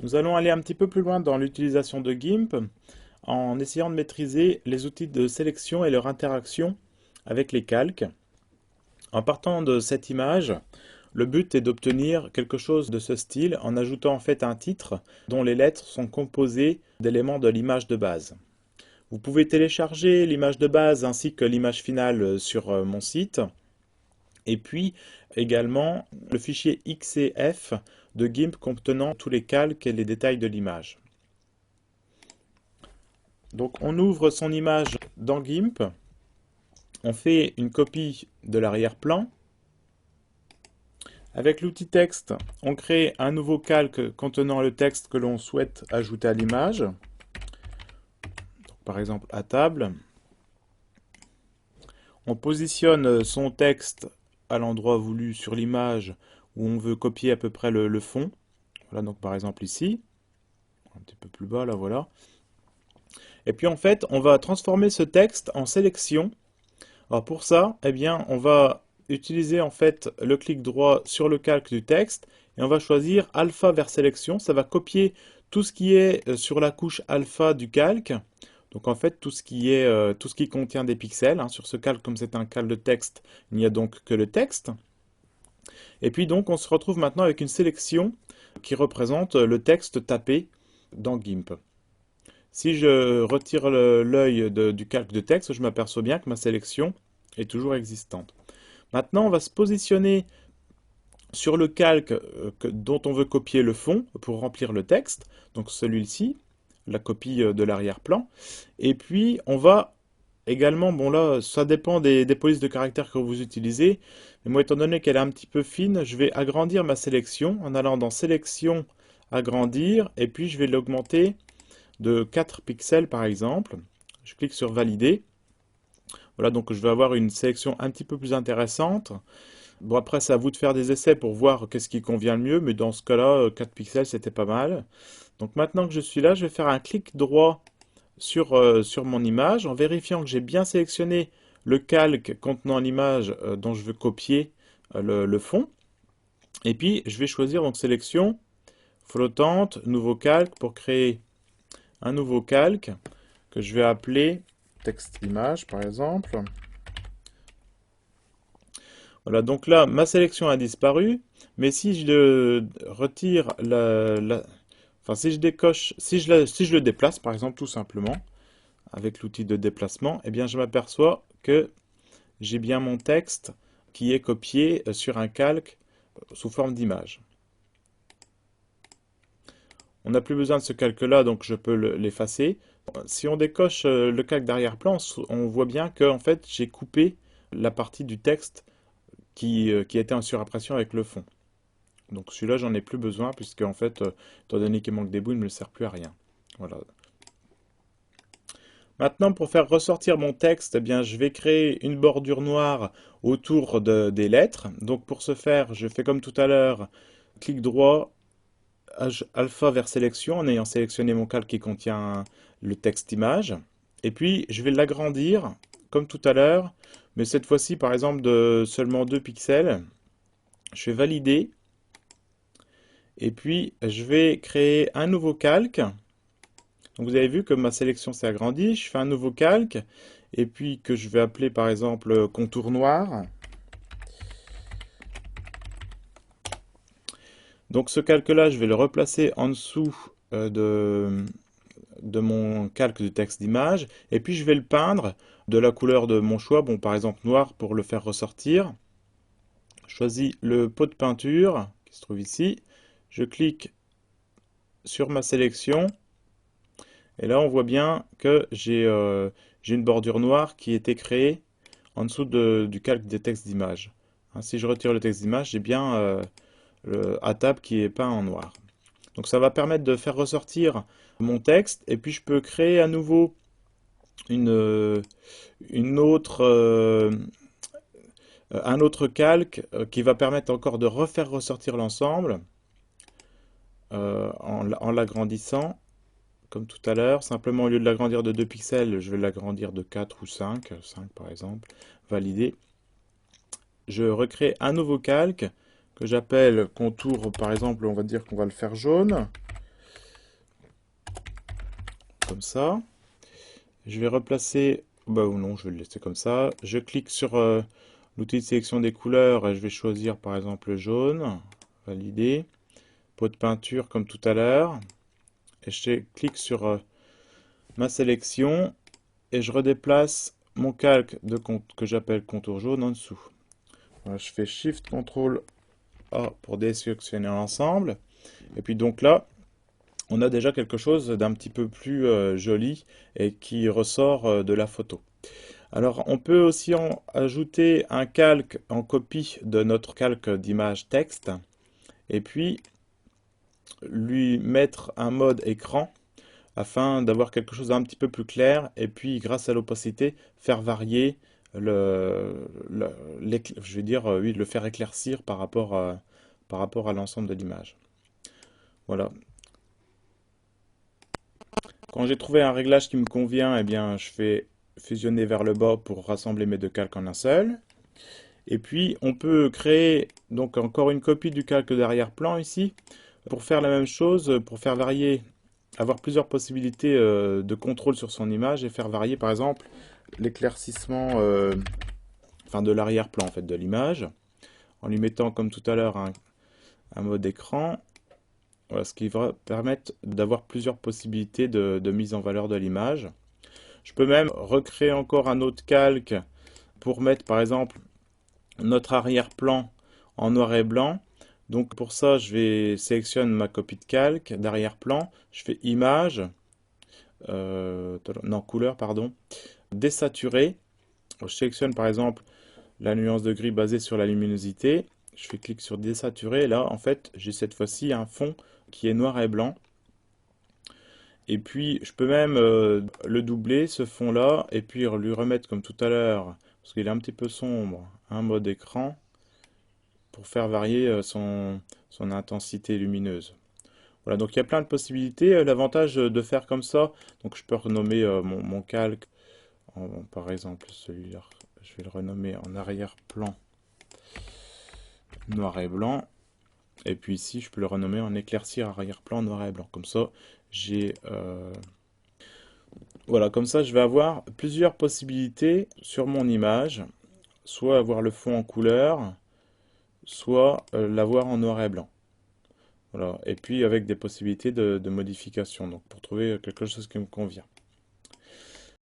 Nous allons aller un petit peu plus loin dans l'utilisation de GIMP en essayant de maîtriser les outils de sélection et leur interaction avec les calques. En partant de cette image, le but est d'obtenir quelque chose de ce style en ajoutant en fait un titre dont les lettres sont composées d'éléments de l'image de base. Vous pouvez télécharger l'image de base ainsi que l'image finale sur mon site. Et puis également le fichier XCF de GIMP contenant tous les calques et les détails de l'image. Donc on ouvre son image dans GIMP, on fait une copie de l'arrière-plan. Avec l'outil texte, on crée un nouveau calque contenant le texte que l'on souhaite ajouter à l'image. Par exemple à table. On positionne son texte à l'endroit voulu sur l'image où on veut copier à peu près le fond. Voilà, donc par exemple ici, un petit peu plus bas, là voilà. Et puis en fait, on va transformer ce texte en sélection. Alors pour ça, eh bien, on va utiliser en fait le clic droit sur le calque du texte et on va choisir alpha vers sélection. Ça va copier tout ce qui est sur la couche alpha du calque. Donc en fait, tout ce qui contient des pixels, hein. Sur ce calque, comme c'est un calque de texte, il n'y a donc que le texte. Et puis donc, on se retrouve maintenant avec une sélection qui représente le texte tapé dans GIMP. Si je retire l'œil du calque de texte, je m'aperçois bien que ma sélection est toujours existante. Maintenant, on va se positionner sur le calque dont on veut copier le fond pour remplir le texte, donc celui-ci, la copie de l'arrière-plan. Et puis, on va également, bon là, ça dépend des polices de caractère que vous utilisez, mais moi, étant donné qu'elle est un petit peu fine, je vais agrandir ma sélection en allant dans Sélection, Agrandir, et puis je vais l'augmenter de 4 pixels par exemple. Je clique sur Valider. Voilà, donc je vais avoir une sélection un petit peu plus intéressante. Bon, après, c'est à vous de faire des essais pour voir qu'est-ce qui convient le mieux, mais dans ce cas-là, 4 pixels, c'était pas mal. Donc maintenant que je suis là, je vais faire un clic droit sur mon image en vérifiant que j'ai bien sélectionné le calque contenant l'image dont je veux copier le fond. Et puis, je vais choisir donc sélection, flottante, nouveau calque pour créer un nouveau calque que je vais appeler texte image par exemple. Voilà, donc là, ma sélection a disparu, mais si je retire enfin si je décoche, si je le déplace par exemple tout simplement, avec l'outil de déplacement, eh bien je m'aperçois que j'ai bien mon texte qui est copié sur un calque sous forme d'image. On n'a plus besoin de ce calque-là, donc je peux l'effacer. Si on décoche le calque d'arrière-plan, on voit bien que en fait, j'ai coupé la partie du texte qui était en surimpression avec le fond. Donc celui-là, j'en ai plus besoin, puisque en fait, étant donné qu'il manque des bouts, il ne me sert plus à rien. Voilà. Maintenant, pour faire ressortir mon texte, eh bien, je vais créer une bordure noire autour des lettres. Donc pour ce faire, je fais comme tout à l'heure, clic droit, alpha vers sélection en ayant sélectionné mon calque qui contient le texte image. Et puis je vais l'agrandir comme tout à l'heure, mais cette fois-ci par exemple de seulement 2 pixels. Je fais valider. Et puis je vais créer un nouveau calque. Donc vous avez vu que ma sélection s'est agrandie. Je fais un nouveau calque. Et puis que je vais appeler par exemple contour noir. Donc ce calque-là, je vais le replacer en dessous de mon calque de texte d'image. Et puis je vais le peindre de la couleur de mon choix. Bon, par exemple noir pour le faire ressortir. Je choisis le pot de peinture qui se trouve ici. Je clique sur ma sélection. Et là, on voit bien que j'ai une bordure noire qui a été créée en dessous du calque des textes d'image. Hein, si je retire le texte d'image, j'ai bien le à table qui est peint en noir. Donc ça va permettre de faire ressortir mon texte et puis je peux créer à nouveau une autre, un autre calque qui va permettre encore de refaire ressortir l'ensemble en l'agrandissant comme tout à l'heure. Simplement au lieu de l'agrandir de 2 pixels, je vais l'agrandir de 4 ou 5 par exemple, valider. Je recrée un nouveau calque que j'appelle contour, par exemple, on va dire qu'on va le faire jaune. comme ça. Je vais replacer, bah ou non, je vais le laisser comme ça. Je clique sur l'outil de sélection des couleurs et je vais choisir par exemple le jaune. Valider. Pot de peinture comme tout à l'heure. Et je clique sur ma sélection et je redéplace mon calque que j'appelle contour jaune en dessous. Voilà, je fais Shift Ctrl A pour désélectionner l'ensemble. Et puis donc là, on a déjà quelque chose d'un petit peu plus joli et qui ressort de la photo. Alors, on peut aussi ajouter un calque en copie de notre calque d'image texte et puis lui mettre un mode écran afin d'avoir quelque chose d'un petit peu plus clair et puis grâce à l'opacité faire varier je vais dire oui, le faire éclaircir par rapport à l'ensemble de l'image. Voilà. Quand j'ai trouvé un réglage qui me convient, eh bien, je fais fusionner vers le bas pour rassembler mes deux calques en un seul. Et puis, on peut créer donc encore une copie du calque d'arrière-plan ici pour faire la même chose, pour faire varier, avoir plusieurs possibilités de contrôle sur son image et faire varier par exemple l'éclaircissement enfin de l'arrière-plan en fait de l'image en lui mettant comme tout à l'heure un mode écran. Voilà, ce qui va permettre d'avoir plusieurs possibilités de mise en valeur de l'image. Je peux même recréer encore un autre calque pour mettre par exemple notre arrière-plan en noir et blanc. Donc pour ça, je vais sélectionner ma copie de calque d'arrière-plan. Je fais image, non couleur pardon, désaturer. Je sélectionne par exemple la nuance de gris basée sur la luminosité. Je fais clic sur désaturer. Et là, en fait, j'ai cette fois-ci un fond qui est noir et blanc. Et puis, je peux même le doubler, ce fond-là, et puis lui remettre comme tout à l'heure, parce qu'il est un petit peu sombre, un mode écran, pour faire varier son intensité lumineuse. Voilà, donc il y a plein de possibilités. L'avantage de faire comme ça, donc je peux renommer mon calque, par exemple celui-là, je vais le renommer en arrière-plan noir et blanc. Et puis ici, je peux le renommer en éclaircir arrière-plan noir et blanc. Comme ça, j'ai voilà, comme ça, je vais avoir plusieurs possibilités sur mon image, soit avoir le fond en couleur, soit l'avoir en noir et blanc. Voilà. Et puis avec des possibilités de modification, donc pour trouver quelque chose qui me convient.